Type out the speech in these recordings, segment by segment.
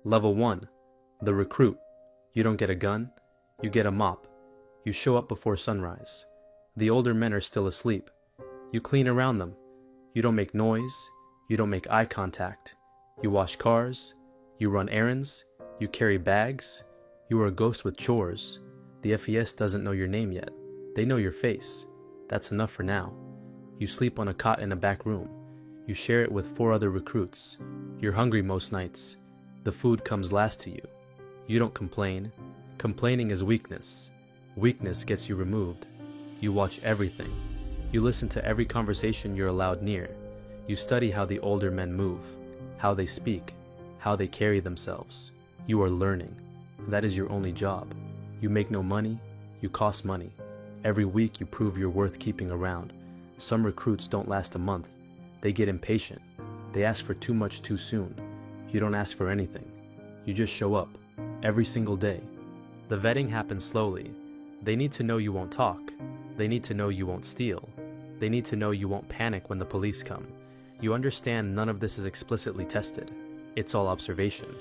Level 1. The recruit. You don't get a gun, you get a mop. You show up before sunrise. The older men are still asleep. You clean around them. You don't make noise, you don't make eye contact. You wash cars, you run errands, you carry bags. You are a ghost with chores. The FES doesn't know your name yet. They know your face. That's enough for now. You sleep on a cot in a back room. You share it with 4 other recruits. You're hungry most nights. The food comes last to you. You don't complain. Complaining is weakness. Weakness gets you removed. You watch everything. You listen to every conversation you're allowed near. You study how the older men move, how they speak, how they carry themselves. You are learning. That is your only job. You make no money, you cost money. Every week you prove you're worth keeping around. Some recruits don't last a month. They get impatient. They ask for too much too soon. You don't ask for anything. You just show up, every single day. The vetting happens slowly. They need to know you won't talk. They need to know you won't steal. They need to know you won't panic when the police come. You understand none of this is explicitly tested. It's all observation.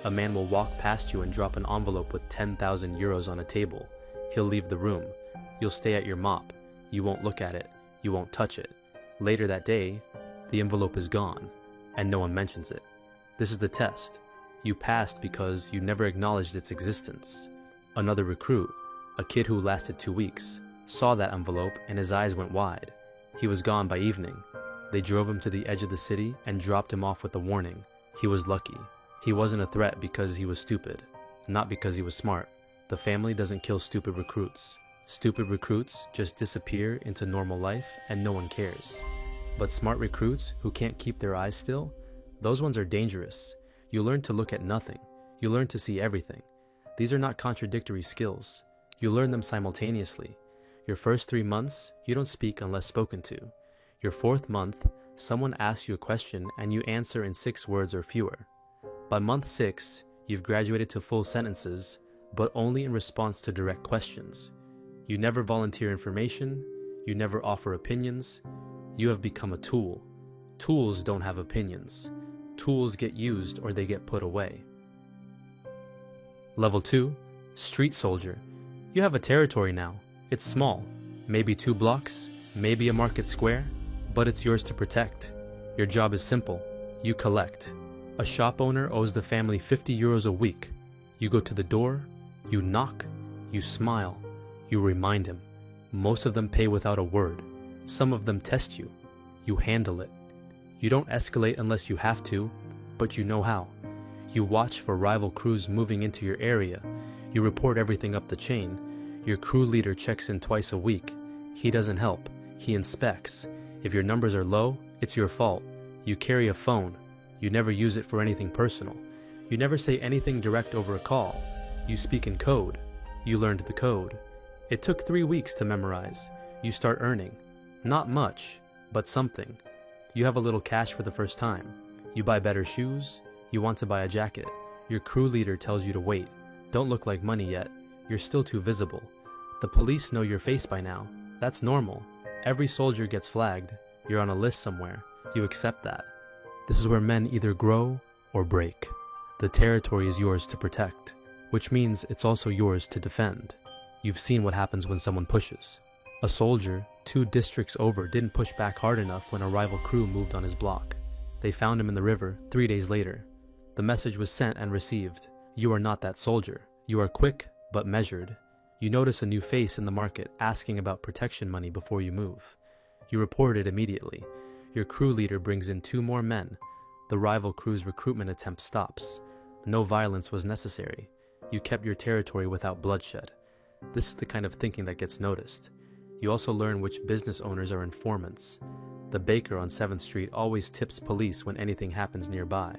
A man will walk past you and drop an envelope with 10,000 euros on a table. He'll leave the room. You'll stay at your mop. You won't look at it. You won't touch it. Later that day, the envelope is gone, and no one mentions it. This is the test. You passed because you never acknowledged its existence. Another recruit, a kid who lasted 2 weeks, saw that envelope and his eyes went wide. He was gone by evening. They drove him to the edge of the city and dropped him off with a warning. He was lucky. He wasn't a threat because he was stupid, not because he was smart. The family doesn't kill stupid recruits. Stupid recruits just disappear into normal life and no one cares. But smart recruits who can't keep their eyes still, those ones are dangerous. You learn to look at nothing. You learn to see everything. These are not contradictory skills. You learn them simultaneously. Your first 3 months, you don't speak unless spoken to. Your 4th month, someone asks you a question and you answer in 6 words or fewer. By month 6, you've graduated to full sentences, but only in response to direct questions. You never volunteer information. You never offer opinions. You have become a tool. Tools don't have opinions. Tools get used or they get put away. Level 2, Street Soldier. You have a territory now. It's small, maybe 2 blocks, maybe a market square, but it's yours to protect. Your job is simple. You collect. A shop owner owes the family 50 euros a week. You go to the door, you knock, you smile, you remind him. Most of them pay without a word. Some of them test you. You handle it. You don't escalate unless you have to, but you know how. You watch for rival crews moving into your area. You report everything up the chain. Your crew leader checks in twice a week. He doesn't help. He inspects. If your numbers are low, it's your fault. You carry a phone. You never use it for anything personal. You never say anything direct over a call. You speak in code. You learned the code. It took 3 weeks to memorize. You start earning. Not much, but something. You have a little cash for the first time. You buy better shoes. You want to buy a jacket. Your crew leader tells you to wait. Don't look like money yet. You're still too visible. The police know your face by now. That's normal. Every soldier gets flagged. You're on a list somewhere. You accept that. This is where men either grow or break. The territory is yours to protect, which means it's also yours to defend. You've seen what happens when someone pushes. A soldier 2 districts over didn't push back hard enough when a rival crew moved on his block. They found him in the river 3 days later. The message was sent and received. You are not that soldier. You are quick but measured. You notice a new face in the market asking about protection money before you move. You report it immediately. Your crew leader brings in 2 more men. The rival crew's recruitment attempt stops. No violence was necessary. You kept your territory without bloodshed. This is the kind of thinking that gets noticed. You also learn which business owners are informants. The baker on 7th Street always tips police when anything happens nearby.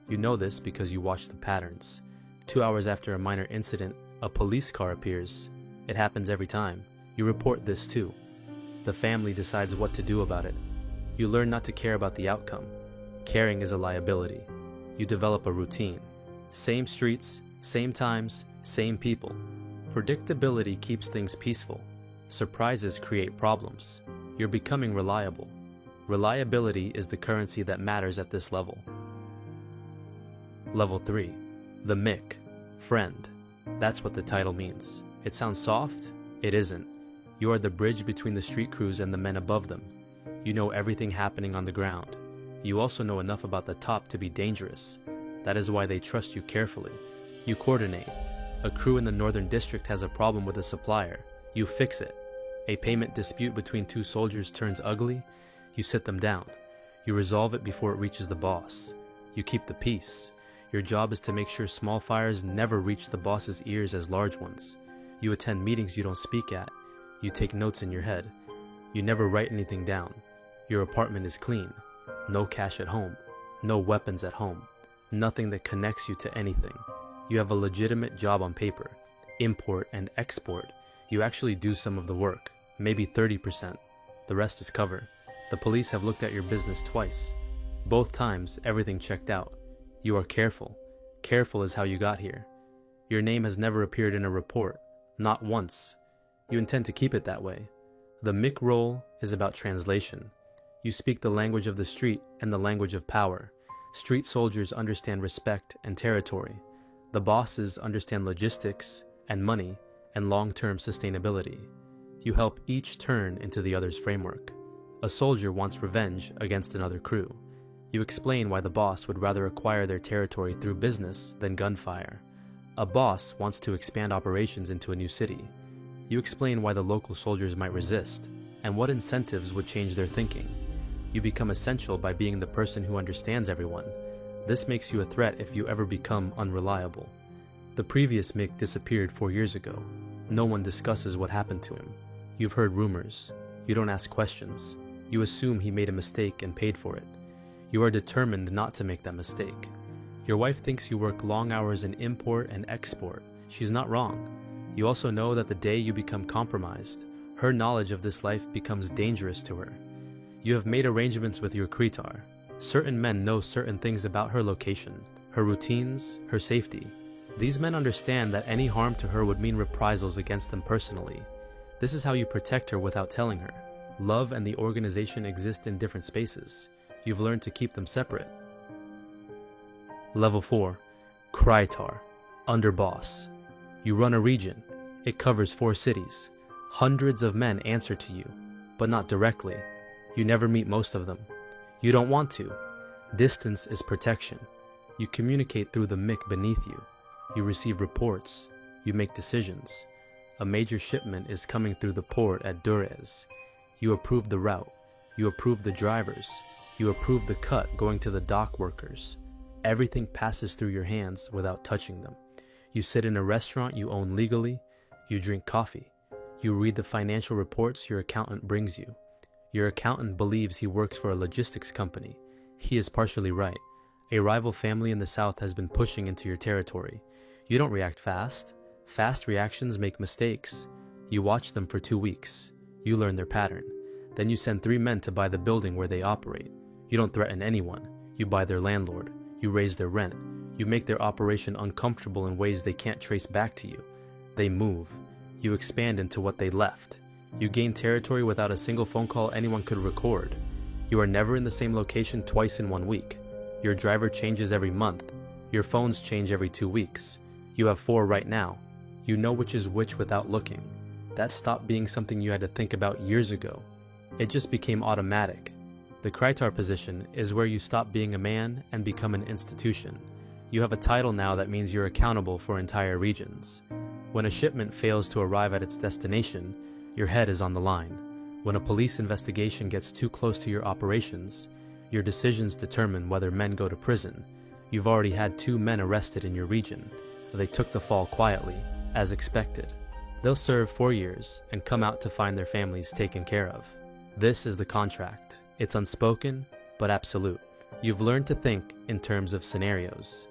You know this because you watch the patterns. 2 hours after a minor incident, a police car appears. It happens every time. You report this too. The family decides what to do about it. You learn not to care about the outcome. Caring is a liability. You develop a routine. Same streets, same times, same people. Predictability keeps things peaceful. Surprises create problems. You're becoming reliable. Reliability is the currency that matters at this level. Level 3. The MIC, friend. That's what the title means. It sounds soft? It isn't. You are the bridge between the street crews and the men above them. You know everything happening on the ground. You also know enough about the top to be dangerous. That is why they trust you carefully. You coordinate. A crew in the Northern District has a problem with a supplier. You fix it. A payment dispute between two soldiers turns ugly. You sit them down. You resolve it before it reaches the boss. You keep the peace. Your job is to make sure small fires never reach the boss's ears as large ones. You attend meetings you don't speak at. You take notes in your head. You never write anything down. Your apartment is clean. No cash at home. No weapons at home. Nothing that connects you to anything. You have a legitimate job on paper. Import and export. You actually do some of the work. Maybe 30%. The rest is cover. The police have looked at your business twice. Both times, everything checked out. You are careful. Careful is how you got here. Your name has never appeared in a report. Not once. You intend to keep it that way. The MIC role is about translation. You speak the language of the street and the language of power. Street soldiers understand respect and territory. The bosses understand logistics and money and long-term sustainability. You help each turn into the other's framework. A soldier wants revenge against another crew. You explain why the boss would rather acquire their territory through business than gunfire. A boss wants to expand operations into a new city. You explain why the local soldiers might resist and what incentives would change their thinking. You become essential by being the person who understands everyone. This makes you a threat if you ever become unreliable. The previous MIC disappeared 4 years ago. No one discusses what happened to him. You've heard rumors. You don't ask questions. You assume he made a mistake and paid for it. You are determined not to make that mistake. Your wife thinks you work long hours in import and export. She's not wrong. You also know that the day you become compromised, her knowledge of this life becomes dangerous to her. You have made arrangements with your Kretar. Certain men know certain things about her location, her routines, her safety. These men understand that any harm to her would mean reprisals against them personally. This is how you protect her without telling her. Love and the organization exist in different spaces. You've learned to keep them separate. Level 4. Kretar, Underboss. You run a region. It covers 4 cities. Hundreds of men answer to you, but not directly. You never meet most of them. You don't want to. Distance is protection. You communicate through the MIC beneath you. You receive reports. You make decisions. A major shipment is coming through the port at Durrës. You approve the route. You approve the drivers. You approve the cut going to the dock workers. Everything passes through your hands without touching them. You sit in a restaurant you own legally. You drink coffee. You read the financial reports your accountant brings you. Your accountant believes he works for a logistics company. He is partially right. A rival family in the south has been pushing into your territory. You don't react fast. Fast reactions make mistakes. You watch them for 2 weeks. You learn their pattern. Then you send 3 men to buy the building where they operate. You don't threaten anyone. You buy their landlord. You raise their rent. You make their operation uncomfortable in ways they can't trace back to you. They move. You expand into what they left. You gain territory without a single phone call anyone could record. You are never in the same location twice in 1 week. Your driver changes every month. Your phones change every 2 weeks. You have 4 right now. You know which is which without looking. That stopped being something you had to think about years ago. It just became automatic. The Kretar position is where you stop being a man and become an institution. You have a title now that means you're accountable for entire regions. When a shipment fails to arrive at its destination, your head is on the line. When a police investigation gets too close to your operations, your decisions determine whether men go to prison. You've already had 2 men arrested in your region. They took the fall quietly, as expected. They'll serve 4 years and come out to find their families taken care of. This is the contract. It's unspoken, but absolute. You've learned to think in terms of scenarios.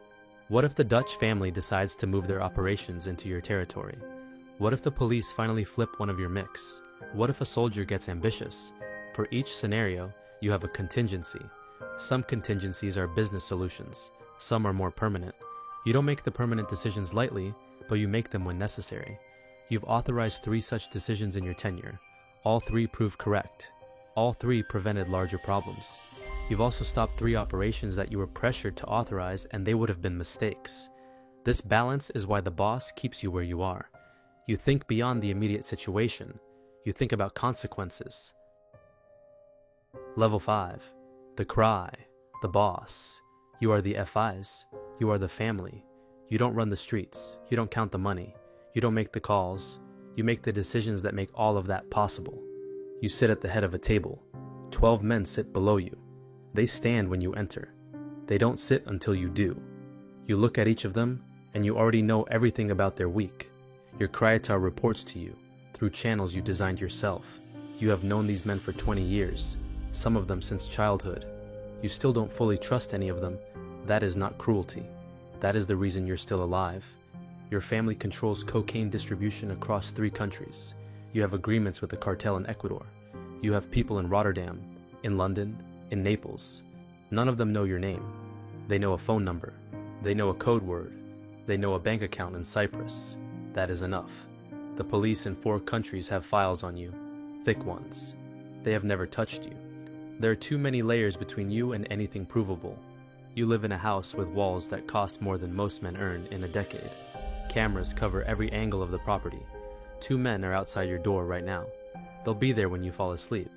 What if the Dutch family decides to move their operations into your territory? What if the police finally flip one of your MICs? What if a soldier gets ambitious? For each scenario, you have a contingency. Some contingencies are business solutions. Some are more permanent. You don't make the permanent decisions lightly, but you make them when necessary. You've authorized 3 such decisions in your tenure. All 3 proved correct. All 3 prevented larger problems. You've also stopped 3 operations that you were pressured to authorize, and they would have been mistakes. This balance is why the boss keeps you where you are. You think beyond the immediate situation. You think about consequences. Level 5. The cry. The boss. You are the FIs. You are the family. You don't run the streets. You don't count the money. You don't make the calls. You make the decisions that make all of that possible. You sit at the head of a table. 12 men sit below you. They stand when you enter. They don't sit until you do. You look at each of them, and you already know everything about their week. Your Kryatar reports to you, through channels you designed yourself. You have known these men for 20 years, some of them since childhood. You still don't fully trust any of them. That is not cruelty. That is the reason you're still alive. Your family controls cocaine distribution across 3 countries. You have agreements with the cartel in Ecuador. You have people in Rotterdam, in London, in Naples. None of them know your name. They know a phone number. They know a code word. They know a bank account in Cyprus. That is enough. The police in 4 countries have files on you, thick ones. They have never touched you. There are too many layers between you and anything provable. You live in a house with walls that cost more than most men earn in a decade. Cameras cover every angle of the property. 2 men are outside your door right now. They'll be there when you fall asleep.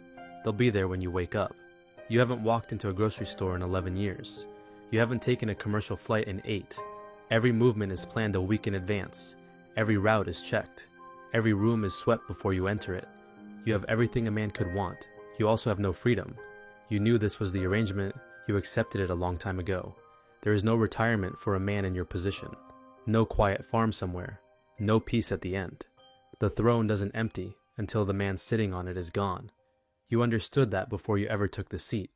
They'll be there when you wake up. You haven't walked into a grocery store in 11 years. You haven't taken a commercial flight in 8. Every movement is planned a week in advance. Every route is checked. Every room is swept before you enter it. You have everything a man could want. You also have no freedom. You knew this was the arrangement. You accepted it a long time ago. There is no retirement for a man in your position. No quiet farm somewhere. No peace at the end. The throne doesn't empty until the man sitting on it is gone. You understood that before you ever took the seat.